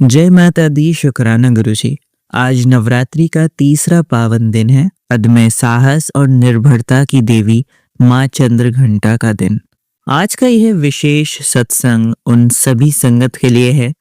जय माता दी। शुक्राना गुरुजी। आज नवरात्रि का तीसरा पावन दिन है। अदम्य साहस और निर्भरता की देवी माँ चंद्रघंटा का दिन। आज का यह विशेष सत्संग उन सभी संगत के लिए है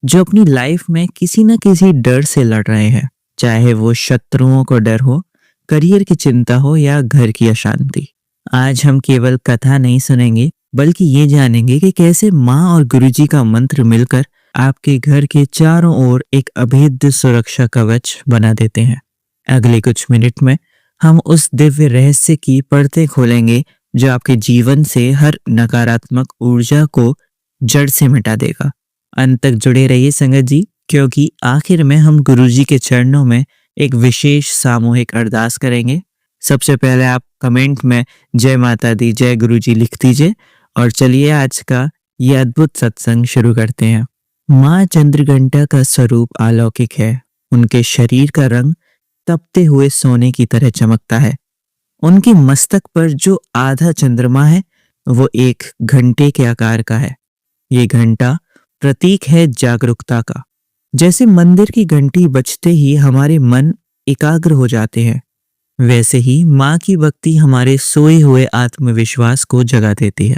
जो अपनी लाइफ में किसी न किसी डर से लड़ रहे हैं, चाहे वो शत्रुओं को डर हो, करियर की चिंता हो या घर की अशांति। आज हम केवल कथा नहीं सुनेंगे बल्कि ये जानेंगे कि कैसे माँ और गुरुजी का मंत्र मिलकर आपके घर के चारों ओर एक अभेद्य सुरक्षा कवच बना देते हैं। अगले कुछ मिनट में हम उस दिव्य रहस्य की परतें खोलेंगे जो आपके जीवन से हर नकारात्मक ऊर्जा को जड़ से मिटा देगा। अंत तक जुड़े रहिए संगत जी, क्योंकि आखिर में हम गुरुजी के चरणों में एक विशेष सामूहिक अरदास करेंगे। सबसे पहले आप कमेंट में जय माता दी, जय गुरुजी लिख दीजिए और चलिए आज का ये अद्भुत सत्संग शुरू करते हैं। माँ चंद्रघंटा का स्वरूप अलौकिक है। उनके शरीर का रंग तपते हुए सोने की तरह चमकता है। उनके मस्तक पर जो आधा चंद्रमा है वो एक घंटे के आकार का है। ये घंटा प्रतीक है जागरूकता का। जैसे मंदिर की घंटी बजते ही हमारे मन एकाग्र हो जाते हैं, वैसे ही माँ की भक्ति हमारे सोए हुए आत्मविश्वास को जगा देती है।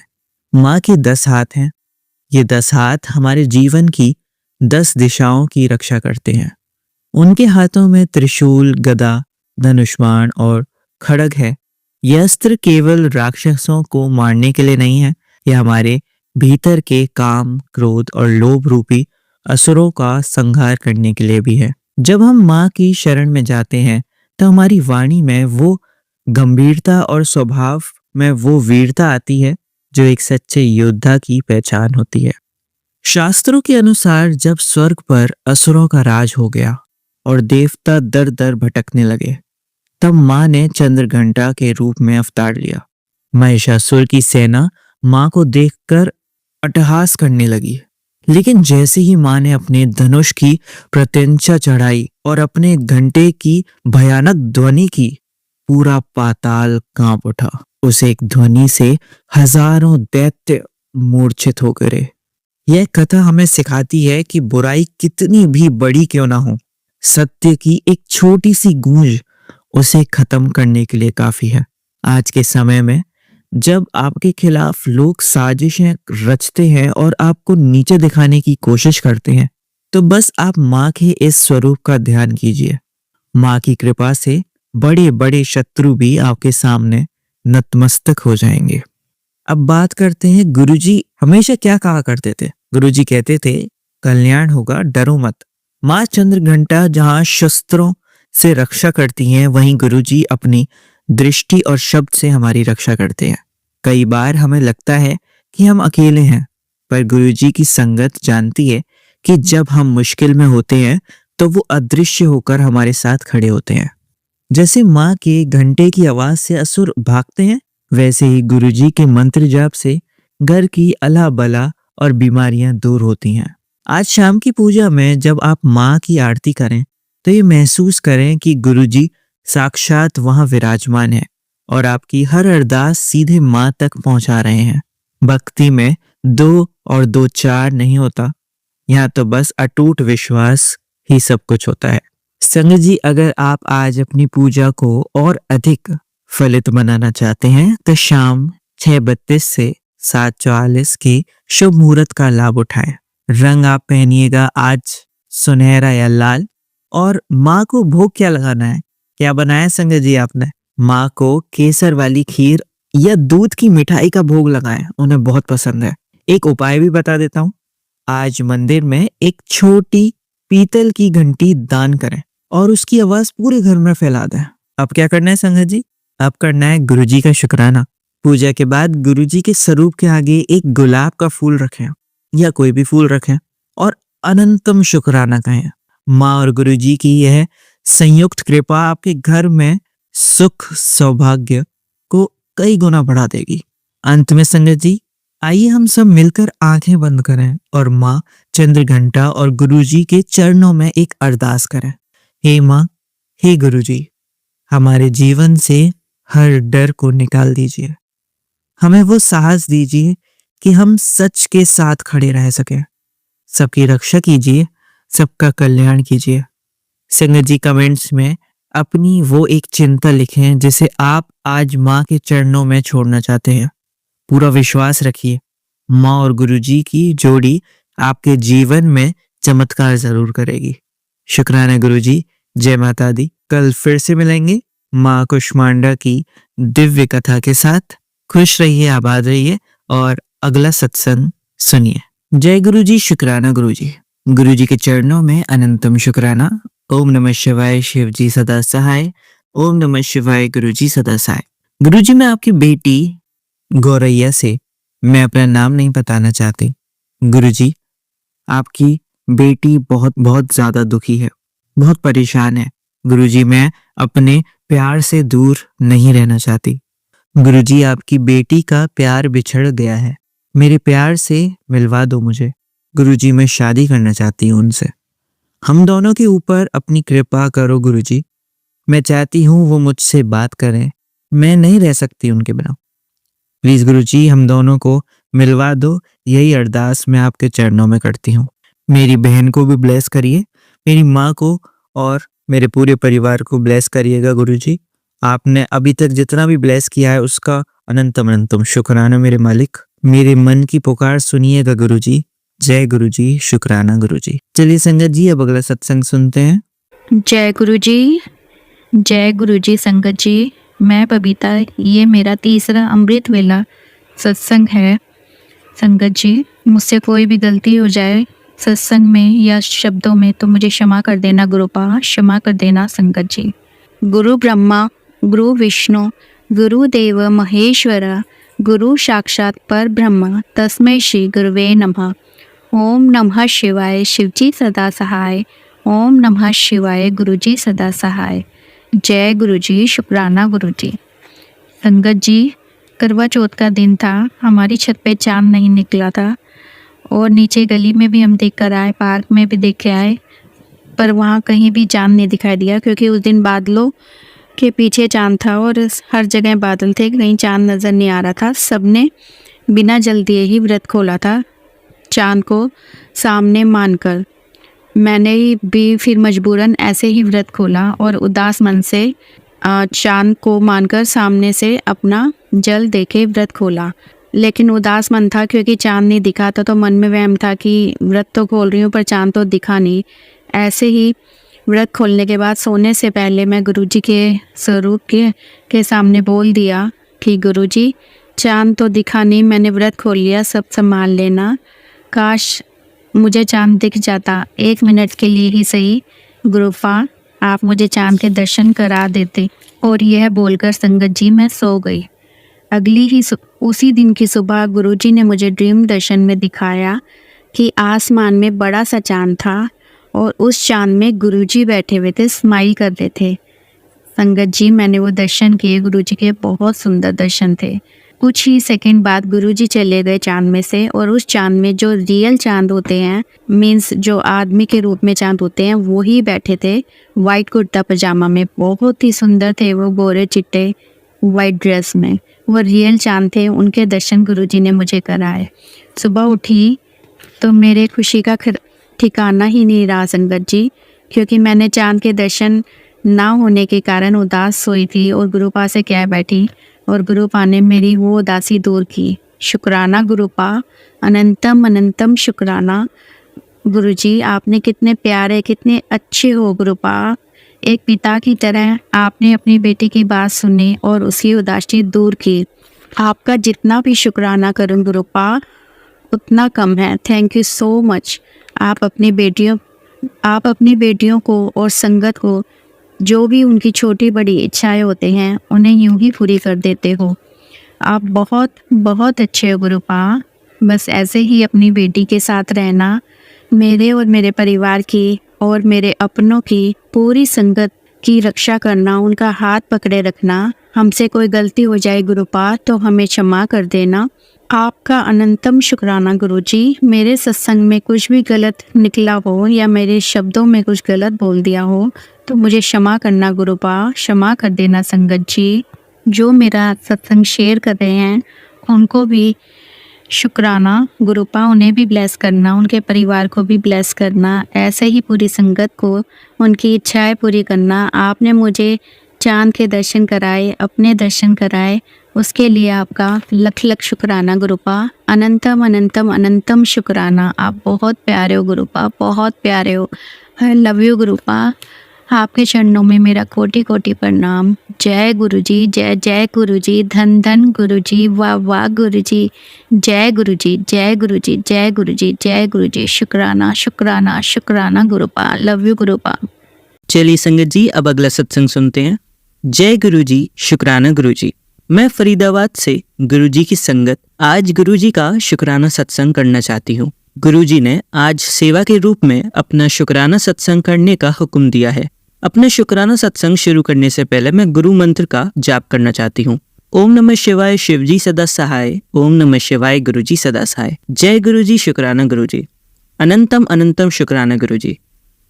माँ के 10 हाथ हैं। ये 10 हाथ हमारे जीवन की 10 दिशाओं की रक्षा करते हैं। उनके हाथों में त्रिशूल, गदा, धनुष्मान और खड्ग है। यह अस्त्र केवल राक्षसों को मारने के लिए नहीं है, यह हमारे भीतर के काम, क्रोध और लोभ रूपी असुरों का संहार करने के लिए भी है। जब हम माँ की शरण में जाते हैं तो हमारी वाणी में वो गंभीरता और स्वभाव में वो वीरता आती है जो एक सच्चे योद्धा की पहचान होती है। शास्त्रों के अनुसार जब स्वर्ग पर असुरों का राज हो गया और देवता दर दर भटकने लगे, तब माँ ने चंद्रघंटा के रूप में अवतार लिया। महिषासुर की सेना माँ को देखकर अट्टहास करने लगी, लेकिन जैसे ही माँ ने अपने धनुष की प्रत्यंचा चढ़ाई और अपने घंटे की भयानक ध्वनि की, पूरा पाताल कांप उठा। उस एक ध्वनि से हजारों दैत्य मूर्छित हो गिरे। यह कथा हमें सिखाती है कि बुराई कितनी भी बड़ी क्यों ना हो, सत्य की एक छोटी सी गूंज उसे खत्म करने के लिए काफी है। आज के समय में जब आपके खिलाफ लोग साजिशें रचते हैं और आपको नीचे दिखाने की कोशिश करते हैं, तो बस आप माँ के इस स्वरूप का ध्यान कीजिए। माँ की कृपा से बड़े बड़े शत्रु भी आपके सामने नतमस्तक हो जाएंगे। अब बात करते हैं गुरुजी हमेशा क्या कहा करते थे। गुरुजी कहते थे, कल्याण होगा, डरो मत। माँ चंद्रघंटा जहाँ शस्त्रों से रक्षा करती हैं, वहीं गुरुजी अपनी दृष्टि और शब्द से हमारी रक्षा करते हैं। कई बार हमें लगता है कि हम अकेले हैं, पर गुरुजी की संगत जानती है कि जब हम मुश्किल में होते हैं तो वो अदृश्य होकर हमारे साथ खड़े होते हैं। जैसे माँ के घंटे की आवाज से असुर भागते हैं, वैसे ही गुरुजी के मंत्र जाप से घर की अला बला और बीमारियां दूर होती हैं। आज शाम की पूजा में जब आप माँ की आरती करें तो ये महसूस करें कि गुरुजी साक्षात वहां विराजमान है और आपकी हर अरदास सीधे माँ तक पहुंचा रहे हैं। भक्ति में 2 और 2 4 नहीं होता, यहाँ तो बस अटूट विश्वास ही सब कुछ होता है। संगत जी, अगर आप आज अपनी पूजा को और अधिक फलित बनाना चाहते हैं तो शाम 6:32 से 7:44 की शुभ मुहूर्त का लाभ उठाएं। रंग आप पहनिएगा आज सुनहरा या लाल। और माँ को भोग क्या लगाना है, क्या बनाया संगत जी आपने? माँ को केसर वाली खीर या दूध की मिठाई का भोग लगाएं, उन्हें बहुत पसंद है। एक उपाय भी बता देता हूँ। आज मंदिर में एक छोटी पीतल की घंटी दान करें और उसकी आवाज पूरे घर में फैला दें। अब क्या करना है संगत जी? अब करना है गुरुजी का शुक्राना। पूजा के बाद गुरुजी के स्वरूप के आगे एक गुलाब का फूल रखें या कोई भी फूल रखें और अनंतम शुक्राना कहें। माँ और गुरुजी की यह संयुक्त कृपा आपके घर में सुख सौभाग्य को कई गुना बढ़ा देगी। अंत में संगत जी, आइए हम सब मिलकर आंखें बंद करें और माँ चंद्रघंटा और गुरुजी के चरणों में एक अरदास करें। हे माँ, हे गुरुजी, हमारे जीवन से हर डर को निकाल दीजिए। हमें वो साहस दीजिए कि हम सच के साथ खड़े रह सकें। सबकी रक्षा कीजिए, सबका कल्याण कीजिए। संगत जी, कमेंट्स में अपनी वो एक चिंता लिखें जिसे आप आज माँ के चरणों में छोड़ना चाहते हैं। पूरा विश्वास रखिए, माँ और गुरुजी की जोड़ी आपके जीवन में चमत्कार जरूर करेगी। शुक्राना गुरुजी। जय माता दी। कल फिर से मिलेंगे माँ कुष्मांडा की दिव्य कथा के साथ। खुश रहिए, आबाद रहिए और अगला सत्संग सुनिए। जय गुरुजी। शुक्राना गुरुजी। गुरुजी के चरणों में अनंतम शुक्राना। ओम नमः शिवाय। शिव जी सदा सहाय। ओम नमः शिवाय। गुरुजी सदा सहाय। गुरुजी, मैं आपकी बेटी गौरैया से मैं अपना नाम नहीं बताना चाहती। गुरुजी, आपकी बेटी बहुत बहुत ज्यादा दुखी है, बहुत परेशान है। गुरुजी, मैं अपने प्यार से दूर नहीं रहना चाहती। गुरुजी, आपकी बेटी का प्यार बिछड़ गया है, मेरे प्यार से मिलवा दो मुझे। गुरुजी, मैं शादी करना चाहती हूँ उनसे। हम दोनों के ऊपर अपनी कृपा करो गुरुजी। मैं चाहती हूँ वो मुझसे बात करें, मैं नहीं रह सकती उनके बिना। प्लीज गुरुजी, हम दोनों को मिलवा दो। यही अरदास मैं आपके चरणों में करती हूँ। मेरी बहन को भी ब्लेस करिए, मेरी माँ को और मेरे पूरे परिवार को ब्लेस करिएगा गुरुजी। आपने अभी तक जितना भी ब्लेस किया है उसका अनंतम अनंतम शुक्राना मेरे मालिक। मेरे मन की पुकार सुनिएगा गुरुजी। जय गुरुजी। शुक्राना गुरुजी। चलिए संगत जी, अब अगला सत्संग सुनते हैं। जय गुरुजी। जय गुरुजी। संगत जी, मैं बबीता, ये मेरा तीसरा अमृत वेला सत्संग है। संगत जी, मुझसे कोई भी गलती हो जाए सत्संग में या शब्दों में तो मुझे क्षमा कर देना गुरुपा, क्षमा कर देना संगत जी। गुरु ब्रह्मा गुरु विष्णु गुरुदेव महेश्वर गुरु साक्षात पर ब्रह्म तस्मै श्री गुरुवे नमः। ओम नमः शिवाय। शिवजी सदा सहाय। ओम नमः शिवाय। गुरुजी सदा सहाय। जय गुरुजी। शुक्राना गुरुजी। संगत जी, करवा चौथ का दिन था, हमारी छत पे चांद नहीं निकला था और नीचे गली में भी हम देख कर आए, पार्क में भी देख के आए, पर वहाँ कहीं भी चांद नहीं दिखाई दिया क्योंकि उस दिन बादलों के पीछे चांद था और हर जगह बादल थे, कहीं चांद नज़र नहीं आ रहा था। सबने बिना जल दिए ही व्रत खोला था चांद को सामने मानकर। मैंने भी फिर मजबूरन ऐसे ही व्रत खोला और उदास मन से चांद को मानकर सामने से अपना जल देके व्रत खोला। लेकिन उदास मन था क्योंकि चांद नहीं दिखा था, तो मन में वहम था कि व्रत तो खोल रही हूँ पर चांद तो दिखा नहीं। ऐसे ही व्रत खोलने के बाद सोने से पहले मैं गुरुजी के स्वरूप के सामने बोल दिया कि गुरुजी, चांद तो दिखा नहीं, मैंने व्रत खोल लिया, सब संभाल लेना। काश मुझे चांद दिख जाता, 1 मिनट के लिए ही सही गुरुपा, आप मुझे चांद के दर्शन करा देते। और यह बोलकर संगत जी मैं सो गई। उसी दिन की सुबह गुरुजी ने मुझे ड्रीम दर्शन में दिखाया कि आसमान में बड़ा सा चांद था और उस चांद में गुरुजी बैठे हुए थे, स्माइल कर रहे थे। संगत जी, मैंने वो दर्शन किए, गुरुजी के बहुत सुंदर दर्शन थे। कुछ ही सेकंड बाद गुरुजी चले गए चांद में से और उस चांद में जो रियल चांद होते हैं, मीन्स जो आदमी के रूप में चांद होते हैं, वो ही बैठे थे वाइट कुर्ता पजामा में। बहुत ही सुंदर थे वो, गोरे चिट्टे वाइट ड्रेस में। वो रियल चांद थे, उनके दर्शन गुरुजी ने मुझे कराए। सुबह उठी तो मेरे खुशी का ठिकाना ही नहीं रहा संगत जी, क्योंकि मैंने चांद के दर्शन ना होने के कारण उदास सोई थी और गुरुपा से कह बैठी और गुरुपा ने मेरी वो उदासी दूर की। शुक्राना गुरुपा, अनंतम अनंतम शुक्राना। गुरुजी, आपने कितने प्यारे, कितने अच्छे हो गुरुपा। एक पिता की तरह आपने अपनी बेटी की बात सुनी और उसकी उदासी दूर की। आपका जितना भी शुक्राना करूं गुरुपा उतना कम है। Thank you so much. आप अपनी बेटियों को और संगत को जो भी उनकी छोटी बड़ी इच्छाएं होते हैं उन्हें यूं ही पूरी कर देते हो। आप बहुत बहुत अच्छे हो गुरुपा। बस ऐसे ही अपनी बेटी के साथ रहना, मेरे और मेरे परिवार की और मेरे अपनों की पूरी संगत की रक्षा करना, उनका हाथ पकड़े रखना। हमसे कोई गलती हो जाए गुरुपा तो हमें क्षमा कर देना। आपका अनंतम शुक्राना गुरुजी। मेरे सत्संग में कुछ भी गलत निकला हो या मेरे शब्दों में कुछ गलत बोल दिया हो तो मुझे क्षमा करना गुरुपा, क्षमा कर देना संगत जी। जो मेरा सत्संग शेयर कर रहे हैं उनको भी शुक्राना गुरुपा, उन्हें भी ब्लेस करना, उनके परिवार को भी ब्लेस करना, ऐसे ही पूरी संगत को उनकी इच्छाएं पूरी करना। आपने मुझे चांद के दर्शन कराए, अपने दर्शन कराए, उसके लिए आपका लख लख शुक्राना गुरुपा। अनंतम अनंतम अनंतम शुक्राना। आप बहुत प्यारे हो गुरुपा, बहुत प्यारे हो। I love you गुरुपा। आपके चरणों में मेरा कोटि कोटि प्रणाम। जय गुरुजी, जय जय गुरुजी, धन धन गुरुजी, वाह वाह गुरुजी, जय गुरुजी, जय गुरुजी, जय गुरुजी, जय गुरुजी। शुक्राना शुक्राना शुक्राना गुरुपा। Love you गुरुपा। चलिए संगत जी, अब अगला सत्संग सुनते हैं। जय गुरुजी, शुक्राना गुरुजी। मैं फरीदाबाद से गुरुजी की संगत आज गुरुजी का शुक्राना सत्संग करना चाहती हूँ। गुरुजी ने आज सेवा के रूप में अपना शुक्राना सत्संग करने का हुक्म दिया है। अपना शुक्राना सत्संग शुरू करने से पहले मैं गुरु मंत्र का जाप करना चाहती हूँ। ओम नमः शिवाय, शिवजी सदा सहाय। ओम नमः शिवाय, गुरुजी सदा सहाय। जय गुरुजी, शुक्राना गुरुजी। अनंतम अनंतम शुक्राना गुरुजी।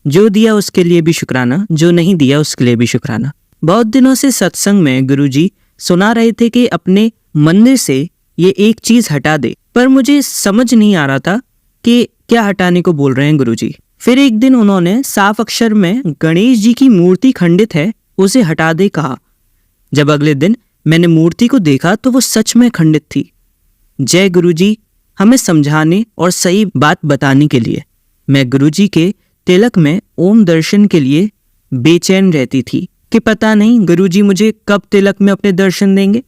जो दिया उसके लिए भी शुक्राना, जो नहीं दिया उसके लिए भी शुक्राना। बहुत दिनों से सत्संग में गुरुजी सुना रहे थे कि अपने मंदिर से ये एक चीज हटा दे, पर मुझे समझ नहीं आ रहा था कि क्या हटाने को बोल रहे हैं गुरुजी। फिर एक दिन उन्होंने साफ अक्षर में गणेश जी की मूर्ति खंडित है, उसे हटा दे कहा। जब अगले दिन मैंने मूर्ति को देखा तो वो सच में खंडित थी। जय गुरुजी, हमें समझाने और सही बात बताने के लिए। मैं गुरुजी के तिलक में ओम दर्शन के लिए बेचैन रहती थी कि पता नहीं गुरुजी मुझे कब तिलक में अपने दर्शन देंगे।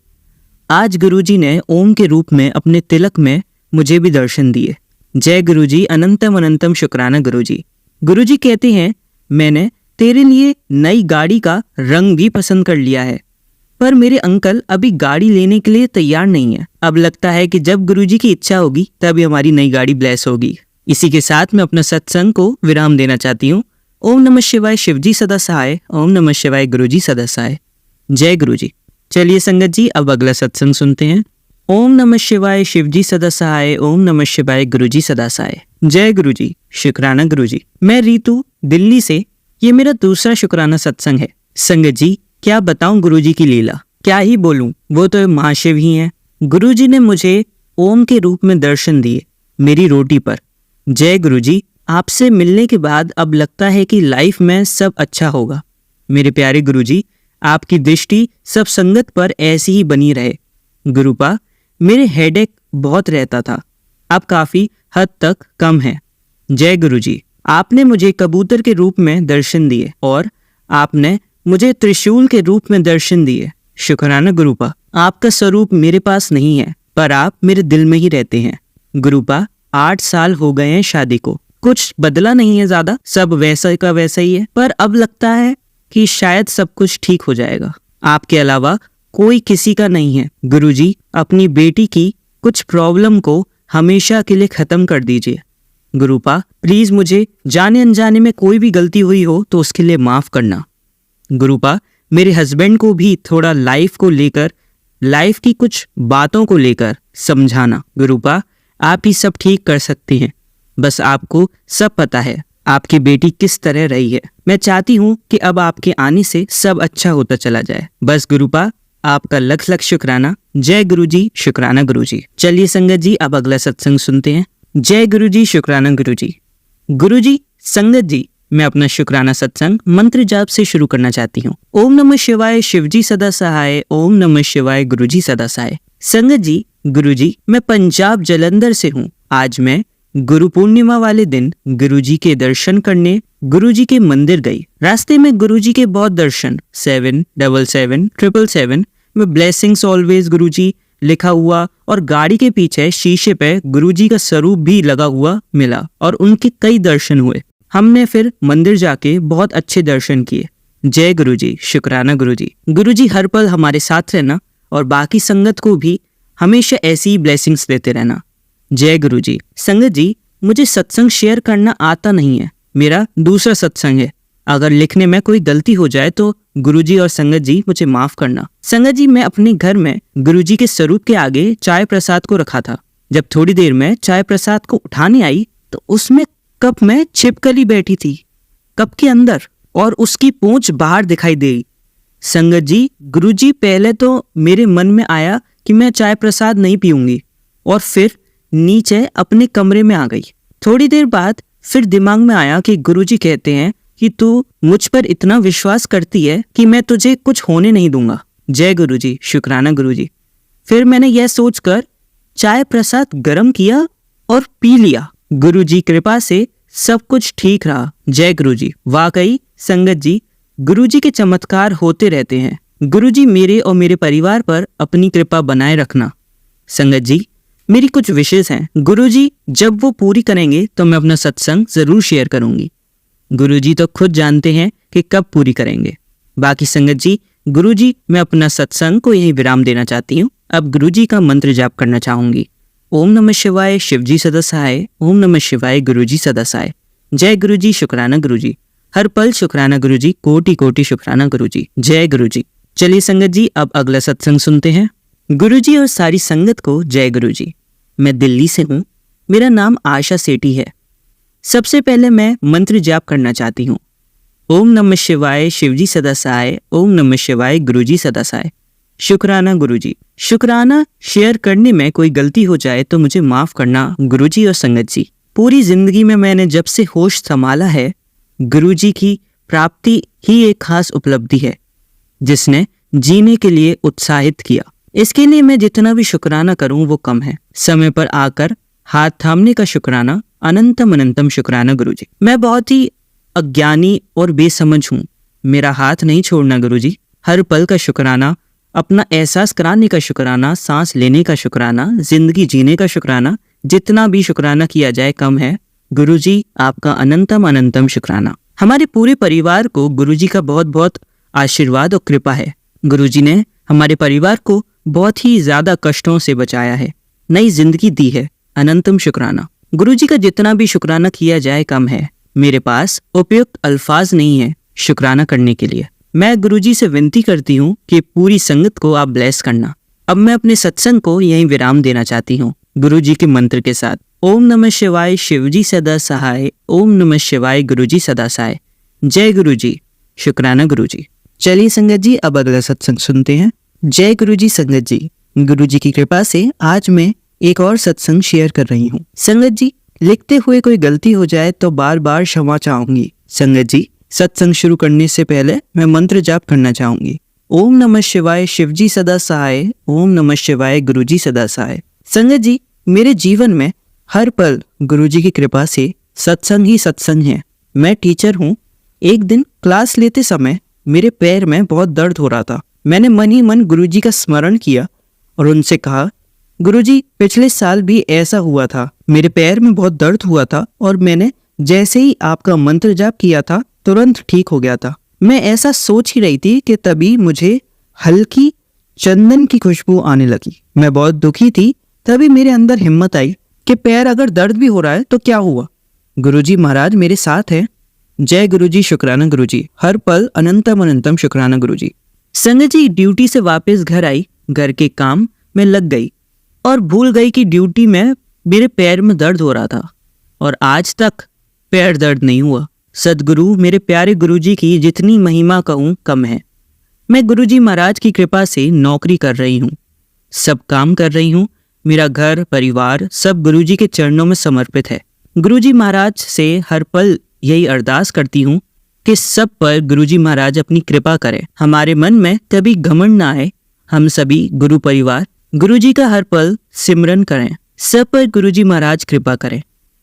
आज गुरुजी ने ओम के रूप में अपने तिलक में मुझे भी दर्शन दिए। जय गुरुजी, अनंतम अनंतम शुक्राना गुरुजी। गुरुजी कहते हैं, मैंने तेरे लिए नई गाड़ी का रंग भी पसंद कर लिया है, पर मेरे अंकल अभी गाड़ी लेने के लिए तैयार नहीं है। अब लगता है कि जब गुरुजी की इच्छा होगी तभी हमारी नई गाड़ी ब्लेस होगी। इसी के साथ मैं अपना सत्संग को विराम देना चाहती हूँ। ओम नमः शिवाय, शिवजी सदा सहाय। ओम नमः शिवाय, गुरुजी सदा सहाय। जय गुरुजी। चलिए संगत जी, अब अगला सत्संग सुनते हैं। ओम नमः शिवाय, शिवजी सदा सहाय। ओम नमः शिवाय, गुरुजी सदा सहाय। जय गुरुजी, शुक्राना गुरुजी। मैं रीतू, दिल्ली से। ये मेरा दूसरा शुक्राना सत्संग है। संगत जी, क्या बताऊं गुरुजी की लीला, क्या ही बोलूं, वो तो महाशिव ही हैं। गुरुजी ने मुझे ओम के रूप में दर्शन दिए मेरी रोटी पर। जय गुरुजी, आपसे मिलने के बाद अब लगता है कि लाइफ में सब अच्छा होगा। मेरे प्यारे गुरुजी, आपकी दृष्टि सब संगत पर ऐसी ही बनी रहे। गुरुपा, मेरे हेडेक बहुत रहता था, अब काफी हद तक कम है। जय गुरुजी, आपने मुझे कबूतर के रूप में दर्शन दिए और आपने मुझे त्रिशूल के रूप में दर्शन दिए। शुक्राना गुरुपा, आपका स्वरूप मेरे पास नहीं है, पर आप मेरे दिल में ही रहते हैं। गुरुपा, 8 साल हो गए हैं शादी को, कुछ बदला नहीं है ज्यादा, सब वैसा का वैसा ही है, पर अब लगता है कि शायद सब कुछ ठीक हो जाएगा। आपके अलावा कोई किसी का नहीं है। गुरुजी, अपनी बेटी की कुछ प्रॉब्लम को हमेशा के लिए खत्म कर दीजिए। गुरुपा, प्लीज मुझे जाने अनजाने में कोई भी गलती हुई हो तो उसके लिए माफ करना। गुरुपा, मेरे हस्बैंड को भी थोड़ा लाइफ को लेकर, लाइफ की कुछ बातों को लेकर समझाना। गुरुपा, आप ही सब ठीक कर सकती हैं, बस आपको सब पता है आपकी बेटी किस तरह रही है। मैं चाहती हूँ कि अब आपके आने से सब अच्छा होता चला जाए। बस गुरुपा, आपका लख लख शुक्राना। जय गुरुजी, शुक्राना गुरुजी। चलिए संगत जी, अब अगला सत्संग सुनते हैं। जय गुरुजी, शुक्राना गुरुजी। गुरुजी, संगत जी, मैं अपना शुक्राना सत्संग मंत्र जाप से शुरू करना चाहती हूँ। ओम नमः शिवाय, शिवजी सदा सहाय। ओम नमः शिवाय, गुरुजी सदा सहाय। संगत जी, गुरुजी, मैं पंजाब जलंधर से हूँ। आज मैं गुरु पूर्णिमा वाले दिन गुरुजी के दर्शन करने गुरुजी के मंदिर गई। रास्ते में गुरुजी के बहुत दर्शन, 77777 में ब्लेसिंग्स ऑलवेज गुरुजी लिखा हुआ और गाड़ी के पीछे शीशे पे गुरुजी का स्वरूप भी लगा हुआ मिला और उनके कई दर्शन हुए। हमने फिर मंदिर जाके बहुत अच्छे दर्शन किए। जय गुरुजी, शुक्राना गुरुजी। गुरुजी हर पल हमारे साथ रहना और बाकी संगत को भी हमेशा ऐसी ही ब्लेसिंग्स देते रहना। जय गुरुजी। संगत जी, मुझे सत्संग शेयर करना आता नहीं है, मेरा दूसरा सत्संग है। अगर लिखने में कोई गलती हो जाए तो गुरुजी और संगत जी मुझे माफ करना। संगत जी, मैं अपने घर में गुरुजी के स्वरूप के आगे चाय प्रसाद को रखा था। जब थोड़ी देर में चाय प्रसाद को उठाने आई तो उसमें कप में छिपकली बैठी थी, कप के अंदर, और उसकी पूंछ बाहर दिखाई दी। संगत जी, गुरुजी, पहले तो मेरे मन में आया कि मैं चाय प्रसाद नहीं पीऊंगी, और फिर नीचे अपने कमरे में आ गई। थोड़ी देर बाद फिर दिमाग में आया कि गुरुजी कहते हैं कि तू मुझ पर इतना विश्वास करती है कि मैं तुझे कुछ होने नहीं दूंगा। जय गुरुजी, शुक्राना गुरुजी। फिर मैंने यह सोचकर चाय प्रसाद गरम किया और पी लिया। गुरुजी कृपा से सब कुछ ठीक रहा। जय गुरुजी। वाकई संगत जी, गुरुजी के चमत्कार होते रहते हैं। गुरुजी मेरे और मेरे परिवार पर अपनी कृपा बनाए रखना। संगत जी, मेरी कुछ विशेष हैं। गुरुजी जब वो पूरी करेंगे तो मैं अपना सत्संग जरूर शेयर करूंगी। गुरुजी तो खुद जानते हैं कि कब पूरी करेंगे। बाकी संगत जी, गुरुजी मैं अपना सत्संग को यहीं विराम देना चाहती हूँ। अब गुरुजी का मंत्र जाप करना चाहूंगी। ओम नमः शिवाय, शिवजी सदा सहाय। ओम नमः शिवाय, गुरुजी सदा सहाय। जय गुरुजी, शुक्राना गुरुजी। हर पल शुक्राना गुरुजी, कोटि कोटि शुक्राना गुरुजी। जय गुरुजी। चलिए संगत जी, अब अगला सत्संग सुनते हैं। गुरुजी और सारी संगत को जय गुरुजी। मैं दिल्ली से हूँ। मेरा नाम आशा सेठी है। सबसे पहले मैं मंत्र जाप करना चाहती हूँ। ओम नमः शिवाय, शिवजी सदा सहाय। ओम नमः शिवाय, गुरुजी सदा सहाय। शुक्राना गुरुजी। शुक्राना शेयर करने में कोई गलती हो जाए तो मुझे माफ करना गुरुजी और संगत जी। पूरी जिंदगी में मैंने जब से होश संभाला है, गुरुजी की प्राप्ति ही एक खास उपलब्धि है जिसने जीने के लिए उत्साहित किया। इसके लिए मैं जितना भी शुक्राना करूं वो कम है। समय पर आकर हाथ थामने का शुक्राना, अनंतम अनंतम शुक्राना गुरुजी। मैं बहुत ही अज्ञानी और बेसमझ हूँ। मेरा हाथ नहीं छोड़ना गुरुजी। हर पल का शुक्राना, अपना एहसास कराने का शुक्राना, सांस लेने का शुक्राना, जिंदगी जीने का शुक्राना। जितना भी शुक्राना किया जाए कम है। गुरुजी आपका अनंतम अनंतम शुक्राना। हमारे पूरे परिवार को गुरुजी का बहुत बहुत आशीर्वाद और कृपा है। गुरुजी ने हमारे परिवार को बहुत ही ज्यादा कष्टों से बचाया है, नई जिंदगी दी है। अनंतम शुक्राना। गुरुजी का जितना भी शुक्राना किया जाए कम है। मेरे पास उपयुक्त अल्फाज नहीं है शुक्राना करने के लिए। मैं गुरुजी से विनती करती हूँ कि पूरी संगत को आप ब्लेस करना। अब मैं अपने सत्संग को यहीं विराम देना चाहती हूँ गुरुजी के मंत्र के साथ। ओम नमः शिवाय, शिवजी सदा सहाय। ओम नमः शिवाय, गुरुजी सदा सहाय। जय गुरुजी, शुक्राना गुरुजी। चलिए संगत जी, अब अगला सत्संग सुनते हैं। जय गुरुजी संगत जी। गुरुजी की कृपा से आज मैं एक और सत्संग शेयर कर रही हूँ। संगत जी, लिखते हुए कोई गलती हो जाए तो बार बार क्षमा चाहूंगी। संगत जी, सत्संग शुरू करने से पहले मैं मंत्र जाप करना चाहूंगी। ओम नमः शिवाय, शिवजी सदा सहाय। ओम नमः शिवाय, गुरुजी सदा सहाय। संगत जी, मेरे जीवन में हर पल गुरुजी की कृपा से सत्संग ही सत्संग है। मैं टीचर हूँ। एक दिन क्लास लेते समय मेरे पैर में बहुत दर्द हो रहा था। मैंने मन ही मन गुरुजी का स्मरण किया और उनसे कहा, गुरुजी पिछले साल भी ऐसा हुआ था। मेरे पैर में बहुत दर्द हुआ था और मैंने जैसे ही आपका मंत्र जाप किया था तुरंत ठीक हो गया था। मैं ऐसा सोच ही रही थी कि तभी मुझे हल्की चंदन की खुशबू आने लगी। मैं बहुत दुखी थी। तभी मेरे अंदर हिम्मत आई कि पैर अगर दर्द भी हो रहा है तो क्या हुआ, गुरुजी महाराज मेरे साथ है। जय गुरुजी, शुक्राना गुरुजी। हर पल अनंतम अनंतम शुक्राना गुरुजी। संगत जी, ड्यूटी से वापस घर आई। घर के काम में लग गई और भूल गई कि ड्यूटी में मेरे पैर में दर्द हो रहा था और आज तक पैर दर्द नहीं हुआ। सदगुरु मेरे प्यारे गुरुजी की जितनी महिमा कहूँ कम है। मैं गुरुजी महाराज की कृपा से नौकरी कर रही हूँ, सब काम कर रही हूँ। मेरा घर परिवार सब गुरुजी के चरणों में समर्पित है। गुरुजी महाराज से हर पल यही अरदास करती हूँ कि सब पर गुरुजी महाराज अपनी कृपा करें। हमारे मन में कभी घमंड ना आए। हम सभी गुरु परिवार गुरुजी का हर पल सिमरन करें। सब पर गुरुजी महाराज कृपा करें।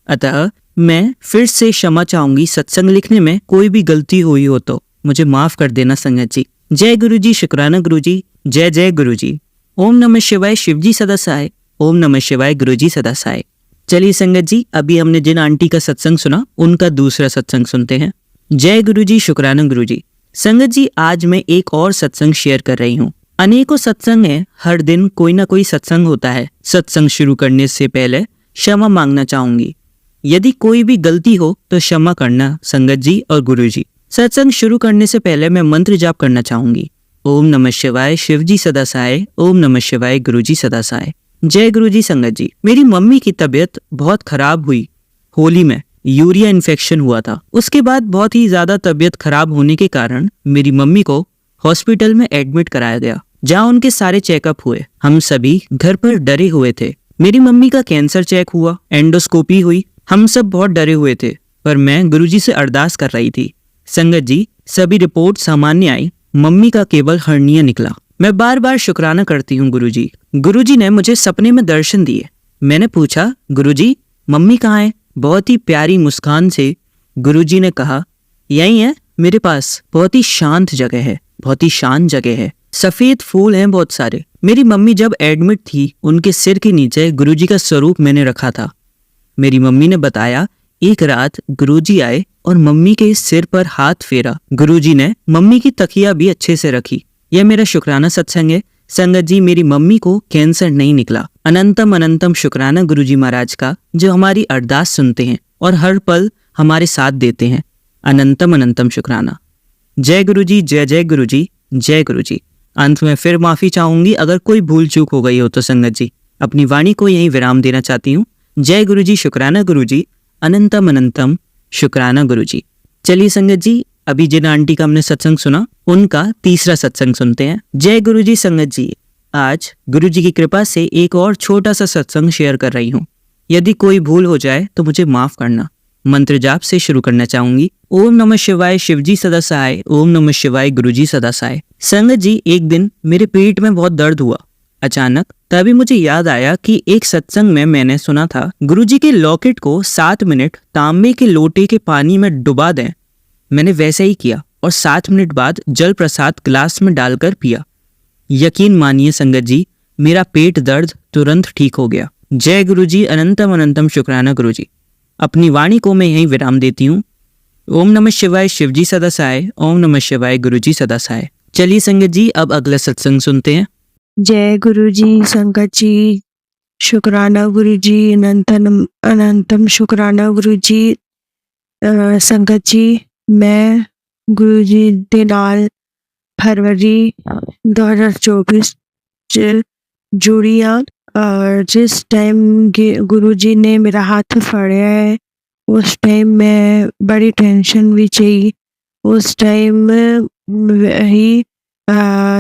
अतः मैं फिर से क्षमा चाहूंगी। सत्संग लिखने में कोई भी गलती हुई हो तो मुझे माफ कर देना संगत जी। जय गुरुजी, शुक्राना गुरुजी। जय जय गुरुजी। ओम नमः शिवाय, शिवजी सदा सहाय। ओम नमः शिवाय, गुरुजी सदा सहाय। चलिए संगत जी, अभी हमने जिन आंटी का सत्संग सुना उनका दूसरा सत्संग सुनते हैं। जय गुरुजी, शुक्राना गुरुजी। संगत जी, आज मैं एक और सत्संग शेयर कर रही हूँ। अनेकों सत्संग है, हर दिन कोई ना कोई सत्संग होता है। सत्संग शुरू करने से पहले क्षमा मांगना चाहूंगी। यदि कोई भी गलती हो तो क्षमा करना संगत जी और गुरुजी। सत्संग शुरू करने से पहले मैं मंत्र जाप करना चाहूंगी। ओम नमः शिवाय, शिवजी सदा सहाय। ओम नमः शिवाय, गुरुजी सदा सहाय। जय गुरुजी संगत जी। मेरी मम्मी की तबीयत बहुत खराब हुई। होली में यूरिया इन्फेक्शन हुआ था। उसके बाद बहुत ही ज्यादा तबीयत खराब होने के कारण मेरी मम्मी को हॉस्पिटल में एडमिट कराया गया, जहां उनके सारे चेकअप हुए। हम सभी घर पर डरे हुए थे। मेरी मम्मी का कैंसर चेक हुआ, एंडोस्कोपी हुई। हम सब बहुत डरे हुए थे, पर मैं गुरुजी से अरदास कर रही थी। संगत जी, सभी रिपोर्ट सामान्य आई, मम्मी का केवल हर्निया निकला। मैं बार बार शुक्राना करती हूँ गुरुजी। गुरुजी ने मुझे सपने में दर्शन दिए। मैंने पूछा, गुरुजी मम्मी कहाँ है? बहुत ही प्यारी मुस्कान से गुरुजी ने कहा, यही है मेरे पास, बहुत ही शांत जगह है, बहुत ही शांत जगह है, सफेद फूल हैं बहुत सारे। मेरी मम्मी जब एडमिट थी, उनके सिर के नीचे गुरुजी का स्वरूप मैंने रखा था। मेरी मम्मी ने बताया, एक रात गुरुजी आए और मम्मी के सिर पर हाथ फेरा। गुरुजी ने मम्मी की तकिया भी अच्छे से रखी। यह मेरा शुक्राना सत्संग है। संगत जी, मेरी मम्मी को कैंसर नहीं निकला। अनंतम अनंतम शुक्राना गुरुजी महाराज का, जो हमारी अरदास सुनते हैं और हर पल हमारे साथ देते हैं। अनंतम अनंतम शुक्राना। जय गुरुजी, जय जय गुरुजी, जय गुरुजी। अंत में फिर माफी चाहूंगी अगर कोई भूल चूक हो गई हो तो संगत जी। अपनी वाणी को यहीं विराम देना चाहती हूँ। जय गुरुजी, शुक्राना गुरुजी, अनंतम अनंतम शुक्राना गुरुजी। चलिए संगत जी, अभी जिन आंटी का हमने सत्संग सुना, उनका तीसरा सत्संग सुनते हैं। जय गुरुजी संगत जी, आज गुरुजी की कृपा से एक और छोटा सा सत्संग शेयर कर रही हूँ। यदि कोई भूल हो जाए तो मुझे माफ करना। मंत्र जाप से शुरू करना चाहूंगी। ओम नमः शिवाय, शिवजी सदा सहाय। ओम नमः शिवाय, गुरुजी सदा सहाय। संगत जी, एक दिन मेरे पेट में बहुत दर्द हुआ अचानक। तभी मुझे याद आया कि एक सत्संग में मैंने सुना था, गुरुजी के लॉकेट को 7 मिनट तांबे के लोटे के पानी में डुबा दें। मैंने वैसे ही किया और 7 मिनट बाद जल प्रसाद ग्लास में डालकर पिया। यकीन मानिए संगत जी, मेरा पेट दर्द तुरंत ठीक हो गया। जय गुरुजी, अनंतम अनंतम शुक्राना गुरुजी। अपनी वाणी को मैं यहीं विराम देती हूँ। ओम नमः शिवाय, शिवजी सदा सहाय। ओम नमः शिवाय, गुरुजी सदा सहाय। चलिए संगत जी, अब अगला सत्संग सुनते हैं। जय गुरु जी, संगत जी, शुक्राना गुरु जी, अनंतम अनंतम शुक्राना गुरु जी। संगत जी, मैं गुरु जी ਦੇ ਨਾਲ फरवरी 2024 ਚ जुड़ी हाँ। और जिस टाइम गुरु जी ने मेरा हाथ फड़िया है, उस टाइम मैं बड़ी टेंशन ਵਿੱਚ ही, उस टाइम ही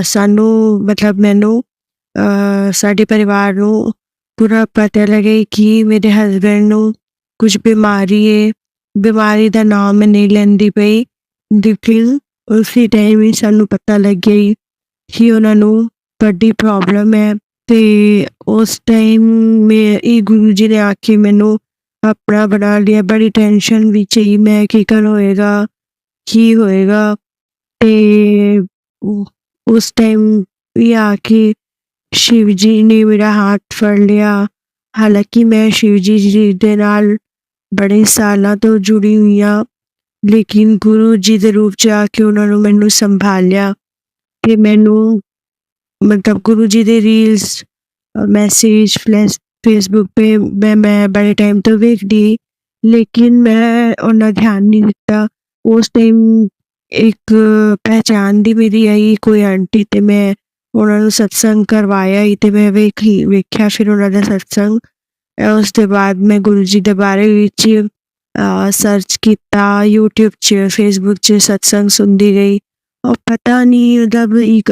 सानू मतलब मैनू ਸਾਡੇ ਪਰਿਵਾਰ ਨੂੰ ਪੂਰਾ ਪਤਾ ਲੱਗੇ ਕਿ ਮੇਰੇ ਹਸਬੈਂਡ ਨੂੰ ਕੁਝ ਬਿਮਾਰੀ ਹੈ। ਬਿਮਾਰੀ ਦਾ ਨਾਮ ਮੈਂ ਨਹੀਂ ਲੈਂਦੀ ਪਈ, ਲੇਕਿਨ ਉਸੇ ਟਾਈਮ ਹੀ ਸਾਨੂੰ ਪਤਾ ਲੱਗਿਆ ਹੀ ਕਿ ਉਹਨਾਂ ਨੂੰ ਵੱਡੀ ਪ੍ਰੋਬਲਮ ਹੈ। ਤੇ ਉਸ ਟਾਈਮ ਮੈਂ ਇਹ ਗੁਰੂ ਜੀ ਨੇ ਆ ਕੇ ਮੈਨੂੰ ਆਪਣਾ ਬਣਾ ਲਿਆ। ਬੜੀ ਟੈਨਸ਼ਨ ਵਿੱਚ ਹੀ ਮੈਂ ਕੀ ਹੋਏਗਾ, ਕੀ ਹੋਏਗਾ। ਤੇ ਉਸ ਟਾਈਮ ਵੀ ਆ ਕੇ शिव जी ने मेरा हाथ फड़ लिया। हालांकि मैं शिव जी ਦੇ ਨਾਲ बड़े सालों तो जुड़ी हुई हाँ, लेकिन गुरु जी ਦੇ रूप ਚ ਆ ਕੇ ਉਹਨਾਂ ਨੂੰ ਮੈਨੂੰ ਸੰਭਾਲਿਆ ਤੇ ਮੈਨੂੰ मतलब गुरु जी ਦੇ रील्स मैसेज फेसबुक पे मैं बड़े टाइम तो वेखदी, लेकिन मैं उन्ना ध्यान नहीं दिता। उस टाइम एक पहचान दी मेरी आई कोई आंटी, ते मैं ਉਹਨਾਂ ਨੂੰ ਸਤਸੰਗ ਕਰਵਾਇਆ ਹੀ ਤੇ ਮੈਂ ਵੇਖਿਆ ਫਿਰ ਉਹਨਾਂ ਦਾ ਸਤਸੰਗ। ਉਸ ਤੋਂ ਬਾਅਦ ਮੈਂ ਗੁਰੂ ਜੀ ਦੇ ਬਾਰੇ ਵਿੱਚ ਸਰਚ ਕੀਤਾ, YouTube 'ਚ Facebook 'ਚ ਸਤਸੰਗ ਸੁਣਦੀ ਗਈ। और पता नहीं मतलब एक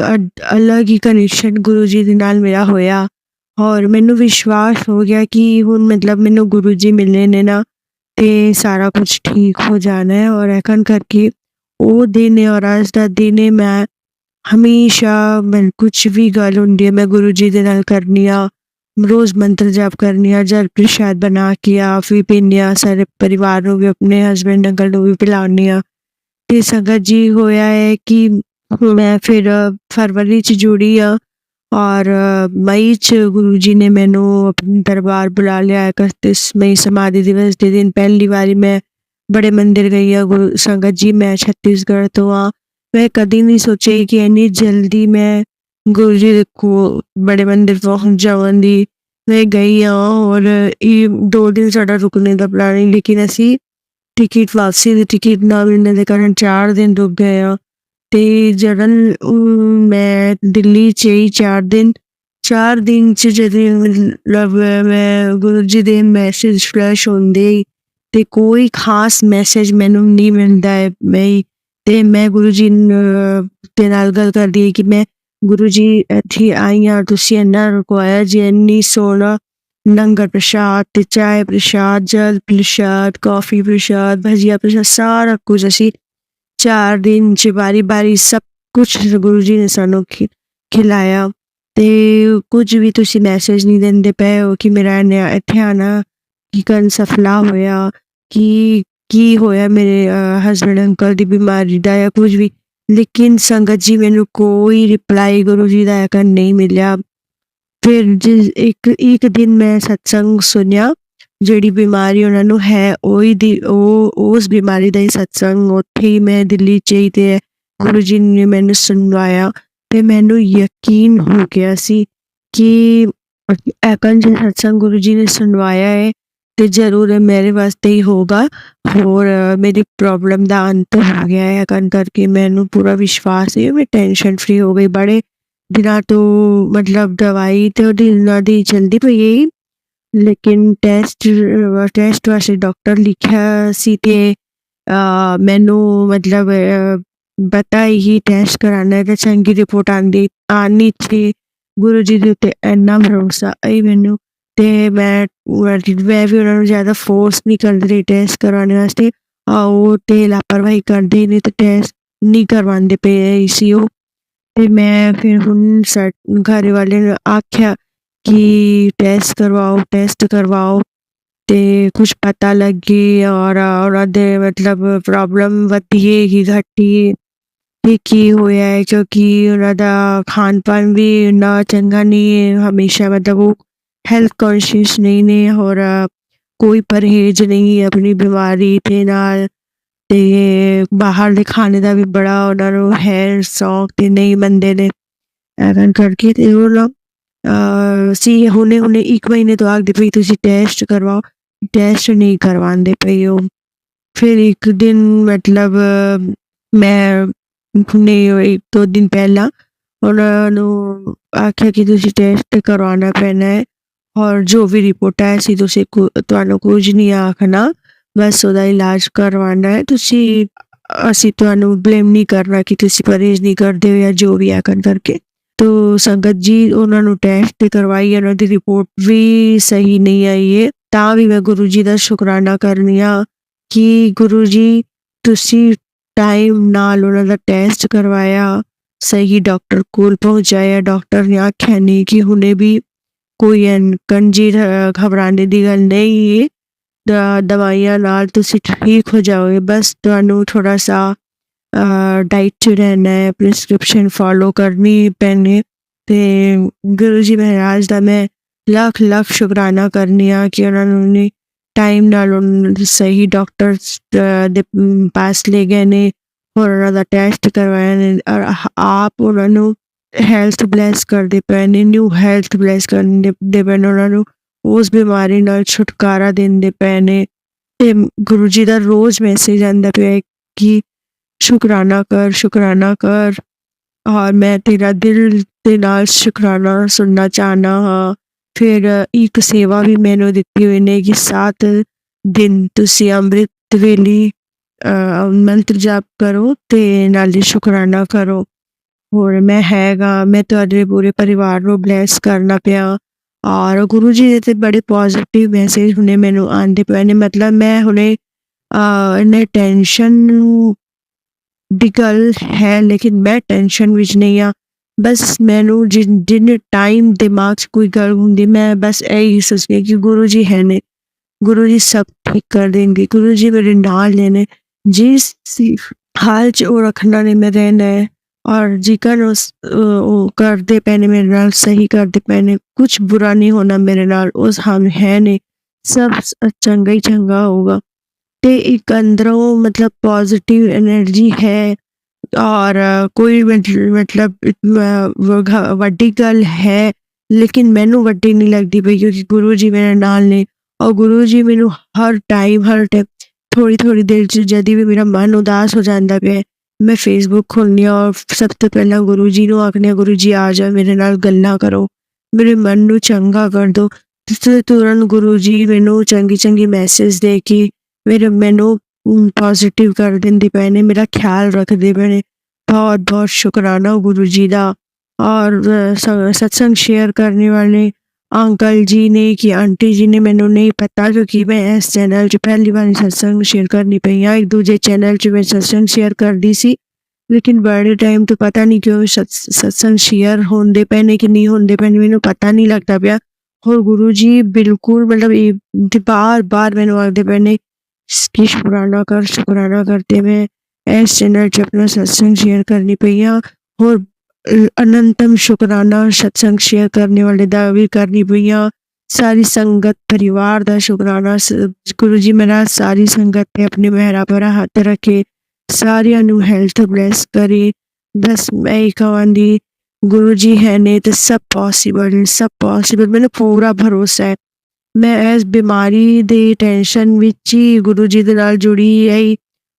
अलग ही कनेक्शन गुरु जी ਦੇ ਨਾਲ ਮੇਰਾ ਹੋਇਆ और ਮੈਨੂੰ ਵਿਸ਼ਵਾਸ ਹੋ ਗਿਆ ਕਿ ਹੁਣ मतलब ਮੈਨੂੰ गुरु जी मिलने ने ना ਤੇ ਸਾਰਾ ਕੁਝ ਠੀਕ ਹੋ ਜਾਣਾ ਹੈ। और ਐਕਨ ਕਰਕੇ ਉਹ ਦਿਨ और ਅੱਜ ਦਾ ਦਿਨ ਮੈਂ हमेशा मैं कुछ भी गल होंदी है मैं गुरु जी दे नाल करनी आ। रोज़ मंत्र जाप करनी आ, जल प्रसाद बना के आप भी पीनी आ, सारे परिवार को भी अपने हस्बैंड अंकल को भी पिलानी आ। ते संगत जी होया है कि मैं फिर फरवरी च जुड़ी आ और मई च गुरु जी ने मैनू अपने दरबार बुला लिया। 31 मई समाधि दिवस के दिन पहली बारी मैं बड़े मंदिर गई आ। गुरु संगत जी, मैं छत्तीसगढ़ तो हाँ, मैं कभी नहीं सोची कि इन्नी जल्दी मैं गुरु जी को बड़े मंदिर पहुँच जाऊँगी। मैं गई हाँ और ये 2 दिन साडा रुकने का प्लान, लेकिन असी टिकट वापसी की टिकट ना मिलने के कारण 4 दिन रुक गए हाँ। ते जदन मैं दिल्ली च ही 4 दिन च जदों मतलब मैं गुरु जी दे मैसेज फ्लैश होंदे ते कोई खास मैसेज मैनू नहीं मिलता है। ਤੇ ਮੈਂ ਗੁਰੂ ਜੀ ਦੇ ਨਾਲ ਗੱਲ ਕਰਦੀ ਕਿ ਮੈਂ ਗੁਰੂ ਜੀ ਇੱਥੇ ਆਈ ਹਾਂ, ਤੁਸੀਂ ਇੰਨਾ ਰੁਕਵਾਇਆ ਜੀ, ਇੰਨੀ ਸੋਹਣਾ लंगर प्रसाद ਤੇ ਚਾय ਪ੍ਰਸ਼ਾਦ, ਜਲ ਪ੍ਰਸ਼ਾਦ, ਕੌਫੀ ਪ੍ਰਸ਼ਾਦ, ਭਜੀਆ ਪ੍ਰਸ਼ਾਦ, ਸਾਰਾ ਕੁਝ ਅਸੀਂ 4 ਦਿਨ 'ਚ ਵਾਰੀ-ਵਾਰੀ ਸਭ ਕੁਛ ਗੁਰੂ ਜੀ ਨੇ ਸਾਨੂੰ ਖਿਲਾਇਆ। ਤੇ ਕੁਝ ਵੀ ਤੁਸੀਂ ਮੈਸੇਜ ਨਹੀਂ ਦਿੰਦੇ ਪਏ ਹੋ ਕਿ ਮੇਰਾ ਇੱਥੇ ਆਉਣਾ ਕੀ ਕਰਨ ਸਫਲਾ ਹੋਇਆ, ਕੀ ਹੋਇਆ ਮੇਰੇ ਹਸਬੈਂਡ ਅੰਕਲ ਦੀ ਬਿਮਾਰੀ ਦਾ ਜਾਂ ਕੁਝ ਵੀ। ਲੇਕਿਨ ਸੰਗਤ ਜੀ ਮੈਨੂੰ ਕੋਈ ਰਿਪਲਾਈ ਗੁਰੂ ਜੀ ਦਾ ਨਹੀਂ ਮਿਲਿਆ। ਫਿਰ ਇੱਕ ਦਿਨ ਮੈਂ ਸਤਸੰਗ ਸੁਣਿਆ, ਜਿਹੜੀ ਬਿਮਾਰੀ ਉਹਨਾਂ ਨੂੰ ਹੈ ਉਸ ਬਿਮਾਰੀ ਦਾ ਹੀ ਸਤਸੰਗ ਉੱਥੇ ਹੀ ਮੈਂ ਦਿੱਲੀ 'ਚ ਹੀ ਤੇ ਗੁਰੂ ਜੀ ਨੇ ਮੈਨੂੰ ਸੁਣਵਾਇਆ ਤੇ ਮੈਨੂੰ ਯਕੀਨ ਹੋ ਗਿਆ ਸੀ ਕਿ ਜੇ ਸਤਸੰਗ ਗੁਰੂ ਜੀ ਨੇ ਸੁਣਵਾਇਆ ਹੈ ਤੇ ਜ਼ਰੂਰ ਇਹ ਮੇਰੇ ਵਾਸਤੇ ਹੀ ਹੋਗਾ। ਹੋਰ ਮੇਰੀ ਪ੍ਰੋਬਲਮ ਦਾ ਅੰਤ ਹੋ ਗਿਆ ਹੈ। ਕਰਕੇ ਮੈਨੂੰ ਪੂਰਾ ਵਿਸ਼ਵਾਸ ਹੈ, ਮੈਂ ਟੈਨਸ਼ਨ ਫਰੀ ਹੋ ਗਈ। ਬੜੇ ਦਿਨਾਂ ਤੋਂ ਮਤਲਬ ਦਵਾਈ ਤੇ ਉਹਦੀ ਉਹਨਾਂ ਦੀ ਚੱਲਦੀ ਪਈ ਹੈ, ਲੇਕਿਨ ਟੈਸਟ ਵਾਸਤੇ ਡਾਕਟਰ ਲਿਖਿਆ ਸੀ ਤੇ ਮੈਨੂੰ ਮਤਲਬ ਪਤਾ ਹੀ ਟੈਸਟ ਕਰਾਉਣਾ ਤੇ ਚੰਗੀ ਰਿਪੋਰਟ ਆਉਣੀ ਸੀ। ਗੁਰੂ ਜੀ ਦੇ ਉੱਤੇ ਇੰਨਾ ਭਰੋਸਾ ਹੈ ਮੈਨੂੰ ਤੇ ਮੈਂ ਵੀ ਉਹਨਾਂ ਨੂੰ ਜ਼ਿਆਦਾ ਫੋਰਸ ਨਹੀਂ ਕਰਦੀ ਰਹੀ ਟੈਸਟ ਕਰਵਾਉਣ ਵਾਸਤੇ। ਉਹ ਤੇ ਲਾਪਰਵਾਹੀ ਕਰਦੇ ਨੇ ਤੇ ਟੈਸਟ ਨਹੀਂ ਕਰਵਾਉਂਦੇ ਪਏ ਸੀ ਉਹ। ਤੇ ਮੈਂ ਫਿਰ ਹੁਣ ਘਰ ਵਾਲੇ ਨੂੰ ਆਖਿਆ ਕਿ ਟੈਸਟ ਕਰਵਾਓ ਤੇ ਕੁਛ ਪਤਾ ਲੱਗੇ ਔਰ ਉਹਨਾਂ ਦੇ ਮਤਲਬ ਪ੍ਰੋਬਲਮ ਵਧੀਏ ਕਿ ਘਟੀਏ ਤੇ ਕੀ ਹੋਇਆ ਹੈ, ਕਿਉਂਕਿ ਉਹਨਾਂ ਦਾ ਖਾਣ ਪਾਣ ਵੀ ਇੰਨਾ ਚੰਗਾ ਨਹੀਂ ਹੈ। ਹਮੇਸ਼ਾ ਮਤਲਬ ਉਹ ਹੈਲਥ ਕੌਨਸ਼ੀਅਸ ਨਹੀਂ ਨੇ ਔਰ ਕੋਈ ਪਰਹੇਜ਼ ਨਹੀਂ ਆਪਣੀ ਬਿਮਾਰੀ ਦੇ ਨਾਲ। ਤੇ ਬਾਹਰ ਦੇ ਖਾਣੇ ਦਾ ਵੀ ਬੜਾ ਉਹਨਾਂ ਨੂੰ ਹੈ ਸ਼ੌਕ ਤੇ ਨਹੀਂ ਮੰਨਦੇ ਨੇ। ਕਰਕੇ ਤੇ ਉਹ ਸੀ ਹੁਣੇ 1 ਮਹੀਨੇ ਤੋਂ ਆਖਦੇ ਪਈ ਤੁਸੀਂ ਟੈਸਟ ਕਰਵਾਓ, ਟੈਸਟ ਨਹੀਂ ਕਰਵਾਉਂਦੇ ਪਏ ਹੋ। ਫਿਰ ਇੱਕ ਦਿਨ ਮਤਲਬ ਮੈਂ ਹੁਣੇ 1-2 ਦਿਨ ਪਹਿਲਾਂ ਉਹਨਾਂ ਨੂੰ ਆਖਿਆ ਕਿ ਤੁਸੀਂ ਟੈਸਟ ਕਰਵਾਉਣਾ ਪੈਣਾ ਹੈ ਔਰ ਜੋ ਵੀ ਰਿਪੋਰਟ ਆਇਆ ਸੀ ਤੁਹਾਨੂੰ ਕੁਝ ਨਹੀਂ ਆਖਣਾ, ਬਸ ਉਹਦਾ ਇਲਾਜ ਕਰਵਾਉਣਾ ਹੈ। ਅਸੀਂ ਤੁਹਾਨੂੰ ਬਲੇਮ ਨਹੀਂ ਕਰਨਾ ਕਿ ਤੁਸੀਂ ਪਰਹੇਜ਼ ਨਹੀਂ ਕਰਦੇ ਹੋ ਜਾਂ ਜੋ ਵੀ ਹੈ ਕਰਕੇ। ਤੋ ਸੰਗਤ ਜੀ ਉਹਨਾਂ ਨੂੰ ਟੈਸਟ ਕਰਵਾਈ, ਉਹਨਾਂ ਦੀ ਰਿਪੋਰਟ ਵੀ ਸਹੀ ਨਹੀਂ ਆਈ ਹੈ। ਤਾਂ ਵੀ ਮੈਂ ਗੁਰੂ ਜੀ ਦਾ ਸ਼ੁਕਰਾਨਾ ਕਰਨੀ ਆ ਕਿ ਗੁਰੂ ਜੀ ਤੁਸੀਂ ਟਾਈਮ ਨਾਲ ਉਹਨਾਂ ਦਾ ਟੈਸਟ ਕਰਵਾਇਆ, ਸਹੀ ਡਾਕਟਰ ਕੋਲ ਪਹੁੰਚਾਇਆ। ਡਾਕਟਰ ਨੇ ਆਖਿਆ ਨਹੀਂ ਕਿ ਹੁਣੇ ਵੀ ਕੋਈ ਘਬਰਾਉਣੇ ਦੀ ਗੱਲ ਨਹੀਂ ਹੈ, ਦਵਾਈਆਂ ਨਾਲ ਤੁਸੀਂ ਠੀਕ ਹੋ ਜਾਓਗੇ, ਬਸ ਤੁਹਾਨੂੰ ਥੋੜਾ ਸਾ ਡਾਈਟ 'ਚ ਰਹਿਣਾ ਹੈ, ਪ੍ਰਿਸਕ੍ਰਿਪਸ਼ਨ ਫੋਲੋ ਕਰਨੀ ਪੈਣੀ। ਤੇ ਗੁਰੂ ਜੀ ਮਹਾਰਾਜ ਦਾ ਮੈਂ ਲੱਖ ਸ਼ੁਕਰਾਨਾ ਕਰਨੀ ਆ ਕਿ ਉਹਨਾਂ ਨੂੰ ਟਾਈਮ ਨਾਲ ਸਹੀ ਡਾਕਟਰ ਦੇ ਪਾਸ ਲੈ ਗਏ ਨੇ ਔਰ ਉਹਨਾਂ ਦਾ ਟੈਸਟ ਕਰਵਾਇਆ ਨੇ ਔਰ ਆਪ ਉਹਨਾਂ ਨੂੰ ਹੈਲਥ ਬਲੈਸ ਕਰਦੇ ਪਏ ਨੇ, ਨਿਊ ਹੈਲਥ ਬਲੈਸ ਕਰਦੇ ਪਏ ਨੇ, ਉਹਨਾਂ ਨੂੰ ਉਸ ਬਿਮਾਰੀ ਨਾਲ ਛੁਟਕਾਰਾ ਦਿੰਦੇ ਪਏ ਨੇ। ਤੇ ਗੁਰੂ ਜੀ ਦਾ ਰੋਜ਼ ਮੈਸੇਜ ਆਉਂਦਾ ਪਿਆ ਕਿ ਸ਼ੁਕਰਾਨਾ ਕਰ ਔਰ ਮੈਂ ਤੇਰਾ ਦਿਲ ਦੇ ਨਾਲ ਸ਼ੁਕਰਾਨਾ ਸੁਣਨਾ ਚਾਹੁੰਦਾ ਹਾਂ। ਫਿਰ ਇੱਕ ਸੇਵਾ ਵੀ ਮੈਨੂੰ ਦਿੱਤੀ ਹੋਈ ਨੇ ਕਿ 7 ਦਿਨ ਤੁਸੀਂ ਅੰਮ੍ਰਿਤ ਵੇਲੇ ਮੰਤਰ ਜਾਪ ਕਰੋ ਤੇ ਨਾਲੇ ਸ਼ੁਕਰਾਨਾ ਕਰੋ। ਹੋਰ ਮੈਂ ਤੁਹਾਡੇ ਪੂਰੇ ਪਰਿਵਾਰ ਨੂੰ ਬਲੈਸ ਕਰਨਾ ਪਿਆ ਔਰ ਗੁਰੂ ਜੀ ਦੇ ਤੇ ਬੜੇ ਪੋਜ਼ਿਟਿਵ ਮੈਸੇਜ ਹੁਣੇ ਮੈਨੂੰ ਆਉਂਦੇ ਪਏ ਨੇ। ਮਤਲਬ ਮੈਂ ਹੁਣੇ ਇੰਨੇ ਟੈਨਸ਼ਨ ਦੀ ਗੱਲ ਹੈ, ਲੇਕਿਨ ਮੈਂ ਟੈਨਸ਼ਨ ਵਿੱਚ ਨਹੀਂ ਆ। ਬਸ ਮੈਨੂੰ ਜਿੰਨੇ ਟਾਈਮ ਦਿਮਾਗ 'ਚ ਕੋਈ ਗੱਲ ਹੁੰਦੀ ਮੈਂ ਬਸ ਇਹੀ ਸੋਚਦੀ ਕਿ ਗੁਰੂ ਜੀ ਹੈ ਨੇ, ਗੁਰੂ ਜੀ ਸਭ ਠੀਕ ਕਰ ਦੇਣਗੇ, ਗੁਰੂ ਜੀ ਮੇਰੇ ਨਾਲ ਨੇ, ਜਿਸ ਹਾਲ 'ਚ ਉਹ ਰੱਖਣਾ ਨੇ ਮੈਂ ਰਹਿਣਾ ਹੈ ਔਰ ਜੇਕਰ ਉਹ ਕਰਦੇ ਪਏ ਨੇ ਮੇਰੇ ਨਾਲ ਸਹੀ ਕਰਦੇ ਪਏ ਨੇ, ਕੁਛ ਬੁਰਾ ਨਹੀਂ ਹੋਣਾ ਮੇਰੇ ਨਾਲ, ਉਸ ਹੈ ਨੇ ਸਭ ਚੰਗਾ ਹੀ ਚੰਗਾ ਹੋਊਗਾ। ਤੇ ਇੱਕ ਅੰਦਰੋਂ ਮਤਲਬ ਪੋਜ਼ਿਟਿਵ એનર્ਜੀ ਹੈ ਔਰ ਕੋਈ ਮਤਲਬ ਵੱਡੀ ਗੱਲ ਹੈ, ਲੇਕਿਨ ਮੈਨੂੰ ਵੱਡੀ ਨਹੀਂ ਲੱਗਦੀ ਪਈ ਕਿਉਂਕਿ ਗੁਰੂ ਜੀ ਮੇਰੇ ਨਾਲ ਨੇ ਔਰ ਗੁਰੂ ਜੀ ਮੈਨੂੰ ਹਰ ਟਾਈਮ ਥੋੜੀ ਦੇਰ 'ਚ ਜਦ ਵੀ ਮੇਰਾ ਮਨ ਉਦਾਸ ਹੋ ਜਾਂਦਾ ਪਿਆ ਮੈਂ ਫੇਸਬੁੱਕ ਖੋਲ੍ਹਦੀ ਹਾਂ ਔਰ ਸਭ ਤੋਂ ਪਹਿਲਾਂ ਗੁਰੂ ਜੀ ਨੂੰ ਆਖਦੀ ਹਾਂ ਗੁਰੂ ਜੀ ਆ ਜਾਓ, ਮੇਰੇ ਨਾਲ ਗੱਲਾਂ ਕਰੋ, ਮੇਰੇ ਮਨ ਨੂੰ ਚੰਗਾ ਕਰ ਦਿਓ। ਤੇ ਤੁਰੰਤ ਗੁਰੂ ਜੀ ਮੈਨੂੰ ਚੰਗੀ ਮੈਸੇਜ ਦੇ ਕੇ ਮੈਨੂੰ ਪੋਜ਼ਿਟਿਵ ਕਰ ਦਿੰਦੇ ਪਏ ਨੇ, ਮੇਰਾ ਖਿਆਲ ਰੱਖਦੇ ਪਏ ਨੇ। ਬਹੁਤ ਸ਼ੁਕਰਾਨਾ ਗੁਰੂ ਜੀ ਦਾ। ਔਰ सत्संग शेयर करने वाले ਅੰਕਲ ਜੀ ਨੇ ਕਿ ਆਂਟੀ ਜੀ ਨੇ ਮੈਨੂੰ ਨਹੀਂ ਪਤਾ, ਕਿਉਂਕਿ ਮੈਂ ਇਸ ਚੈਨਲ 'ਚ ਪਹਿਲੀ ਵਾਰੀ ਸਤਸੰਗ ਸ਼ੇਅਰ ਕਰਨੀ ਪਈ ਹਾਂ। ਇੱਕ ਦੂਜੇ ਚੈਨਲ 'ਚ ਮੈਂ ਸਤਸੰਗ ਸ਼ੇਅਰ ਕਰਦੀ ਸੀ, ਲੇਕਿਨ ਬੜੇ ਟਾਈਮ ਤੋਂ ਪਤਾ ਨਹੀਂ ਕਿਉਂ ਸਤਸੰਗ ਸ਼ੇਅਰ ਹੁੰਦੇ ਪਏ ਨੇ ਕਿ ਨਹੀਂ ਹੁੰਦੇ ਪਏ ਨੇ, ਮੈਨੂੰ ਪਤਾ ਨਹੀਂ ਲੱਗਦਾ ਪਿਆ। ਹੋਰ ਗੁਰੂ ਜੀ ਬਿਲਕੁਲ ਮਤਲਬ ਇਹ ਬਾਰ ਮੈਨੂੰ ਆਖਦੇ ਪਏ ਨੇ ਕਿ ਸ਼ੁਕਰਾਨਾ ਕਰ ਤੇ ਮੈਂ ਇਸ ਚੈਨਲ 'ਚ ਆਪਣਾ ਸਤਸੰਗ ਸ਼ੇਅਰ ਕਰਨੀ ਪਈ ਹਾਂ। ਹੋਰ ਅਨੰਤਮ ਸ਼ੁਕਰਾਨਾ ਸਤਸੰਗ ਸ਼ੇਅਰ ਕਰਨੇ ਵਾਲੇ ਦਾ ਵੀ ਕਰਨੀ ਪਈ ਹਾਂ। ਸਾਰੀ ਸੰਗਤ ਪਰਿਵਾਰ ਦਾ ਸ਼ੁਕਰਾਨਾ। ਗੁਰੂ ਜੀ ਮੇਰਾ ਸਾਰੀ ਸੰਗਤ ਤੇ ਆਪਣੀ ਮਿਹਰਾਂ ਭਰਾ ਹੱਥ ਰੱਖੇ, ਸਾਰਿਆਂ ਨੂੰ ਹੈਲਥ ਬਲੈਸ ਕਰੇ। ਬਸ ਮੈਂ ਇਹ ਕਹਾਂਗੀ ਗੁਰੂ ਜੀ ਹੈ ਨੇ ਤੇ ਸਭ ਪੋਸੀਬਲ। ਮੈਨੂੰ ਪੂਰਾ ਭਰੋਸਾ ਹੈ। ਮੈਂ ਇਸ ਬਿਮਾਰੀ ਦੀ ਟੈਨਸ਼ਨ ਵਿੱਚ ਹੀ ਗੁਰੂ ਜੀ ਦੇ ਨਾਲ ਜੁੜੀ ਹੈ।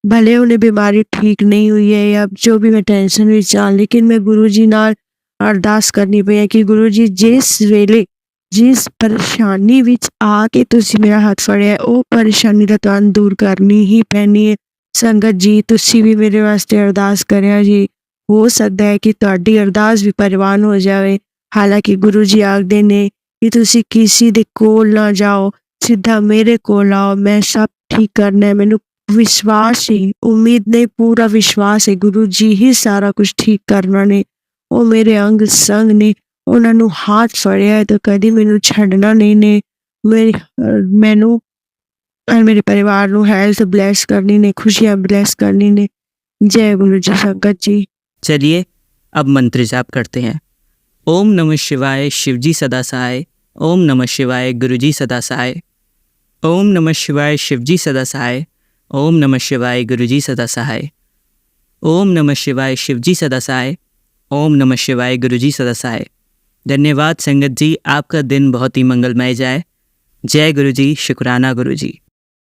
भले उन्हें बीमारी ठीक नहीं हुई है या जो भी मैं टेंशन ਵਿੱਚ ਹਾਂ, लेकिन मैं गुरु जी ਨਾਲ ਅਰਦਾਸ ਕਰਨੀ ਪਈ ਹੈ ਕਿ ਗੁਰੂ ਜੀ ਜਿਸ ਵੇਲੇ ਜਿਸ ਪਰੇਸ਼ਾਨੀ ਵਿੱਚ ਆ ਕੇ ਤੁਸੀਂ ਮੇਰਾ ਹੱਥ ਫੜਿਆ, ਉਹ ਪਰੇਸ਼ਾਨੀ ਦਾ ਤੁਹਾਨੂੰ ਦੂਰ ਕਰਨੀ ਹੀ ਪੈਣੀ ਹੈ। ਸੰਗਤ ਜੀ ਤੁਸੀਂ ਵੀ ਮੇਰੇ ਵਾਸਤੇ ਅਰਦਾਸ ਕਰਿਆ ਜੀ। ਹੋ ਸਕਦਾ ਹੈ ਕਿ ਤੁਹਾਡੀ ਅਰਦਾਸ ਵੀ ਪ੍ਰਵਾਨ ਹੋ ਜਾਵੇ। ਹਾਲਾਂਕਿ ਗੁਰੂ ਜੀ ਆਖਦੇ ਨੇ ਕਿ ਤੁਸੀਂ ਕਿਸੇ ਦੇ ਕੋਲ ਨਾ ਜਾਓ, ਸਿੱਧਾ ਮੇਰੇ ਕੋਲ ਆਓ, ਮੈਂ ਸਭ ਠੀਕ ਕਰਨਾ ਹੈ। ਮੈਨੂੰ ਵਿਸ਼ਵਾਸ ਹੀ, ਉਮੀਦ ਨਹੀਂ, ਪੂਰਾ ਵਿਸ਼ਵਾਸ ਹੈ ਗੁਰੂ ਜੀ ਹੀ ਸਾਰਾ ਕੁਝ ਠੀਕ ਕਰਨਾ ਨੇ। ਉਹ ਮੇਰੇ ਅੰਗ ਸੰਗ ਨੇ, ਉਹਨਾਂ ਨੂੰ ਹੱਥ ਫੜਿਆ ਤਾਂ ਕਦੀ ਮੈਨੂੰ ਛੱਡਣਾ ਨਹੀਂ ਨੇ। ਮੈਨੂੰ और मेरे परिवार ਨੂੰ हेल्थ ब्लेस करनी ने, खुशियाँ ब्लेस करनी ने। जय गुरु जी संगत जी। चलिए अब मंत्र जाप करते हैं। ओम नमः शिवाय शिवजी सदा सहाय। ओम नमः शिवाय गुरुजी सदा सहाय। ओम नमः शिवाय शिवजी सदा सहाय। ओम नमः शिवाय गुरुजी सदा सहाय। ओम नमः शिवाय शिवजी सदा सहाय। ओम नमः शिवाय गुरुजी सदा सहाय। धन्यवाद संगत जी, आपका दिन बहुत ही मंगलमय जाए। जय गुरु जी, शुक्राना गुरु जी।